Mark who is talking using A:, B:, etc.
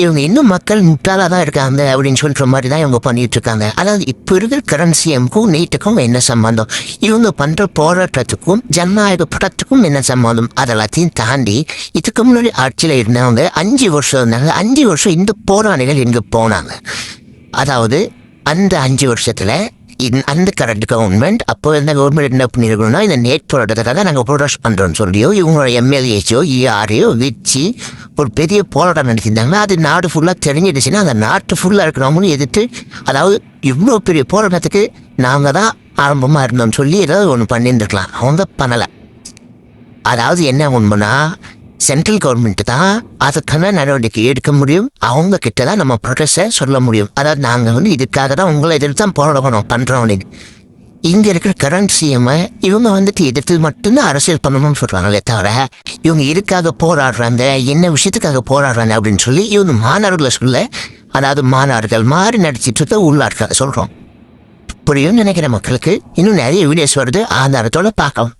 A: இவங்க இன்னும் மக்கள் முட்டாளாக தான் இருக்காங்க அப்படின்னு சொல்கிற மாதிரி தான் இவங்க பண்ணிட்டு இருக்காங்க. அதாவது இப்போ இருக்கிற கரன்சியமுக்கும் நீட்டுக்கும் என்ன சம்பந்தம்? இவங்க பண்ணுற போராட்டத்துக்கும் ஜனநாயக படத்துக்கும் என்ன சம்பந்தம்? அதெல்லாத்தையும் தாண்டி இதுக்கு முன்னாடி ஆட்சியில் இருந்தவங்க 5 வருஷம் இருந்தாங்க. 5 வருஷம் இந்த போராளிகள் எங்கே போனாங்க? அதாவது அந்த 5 வருஷத்தில் அந்த கரண்ட் கவர்மெண்ட் அப்போ இருந்த கவர்மெண்ட் என்ன பண்ணிருக்கணும்னா இந்த நேட் போராட்டத்துக்காக நாங்கள் ப்ரொடெஸ்ட் பண்ணுறோன்னு சொல்லியோ இவங்களோட எம்எல்ஏச்சோ யாரையோ வச்சு ஒரு பெரிய போராட்டம் நடத்தியிருந்தாங்கன்னா அது நாடு ஃபுல்லாக தெரிஞ்சிடுச்சுன்னா அந்த நாட்டு ஃபுல்லாக இருக்கிறவங்களும் எதிர்த்து, அதாவது இவ்வளோ பெரிய போராட்டத்துக்கு நாங்கள் தான் ஆரம்பமாக இருந்தோம்னு சொல்லி ஏதாவது ஒன்று பண்ணியிருந்துருக்கலாம். அவங்க பண்ணலை. அதாவது என்ன உண்மைனா சென்ட்ரல் கவர்மெண்ட்டு தான் அதுக்கான நடவடிக்கை எடுக்க முடியும். அவங்க கிட்ட தான் நம்ம ப்ரொடெஸ்ட்டை சொல்ல முடியும். அதாவது நாங்கள் இதுக்காக தான் உங்களை எதிர்த்து தான் போராடணும் பண்ணுறோம் அப்படின்னு. இங்கே இருக்கிற கரண்ட் சிஎம்ஐ இவங்க எதிர்த்து மட்டும்தான் அரசியல் பண்ணணும்னு சொல்கிறாங்களே தவிர இவங்க இதுக்காக போராடுறாங்க, என்ன விஷயத்துக்காக போராடுறாங்க அப்படின்னு சொல்லி இவங்க மாணவர்களை சொல்ல, அதாவது மாணவர்கள் மாதிரி நடிச்சிட்டு உள்ளாட்களை சொல்கிறோம். புரியும் நினைக்கிற மக்களுக்கு இன்னும் நிறைய வீடியோஸ் வருது, ஆதாரத்தோடு பார்க்கலாம்.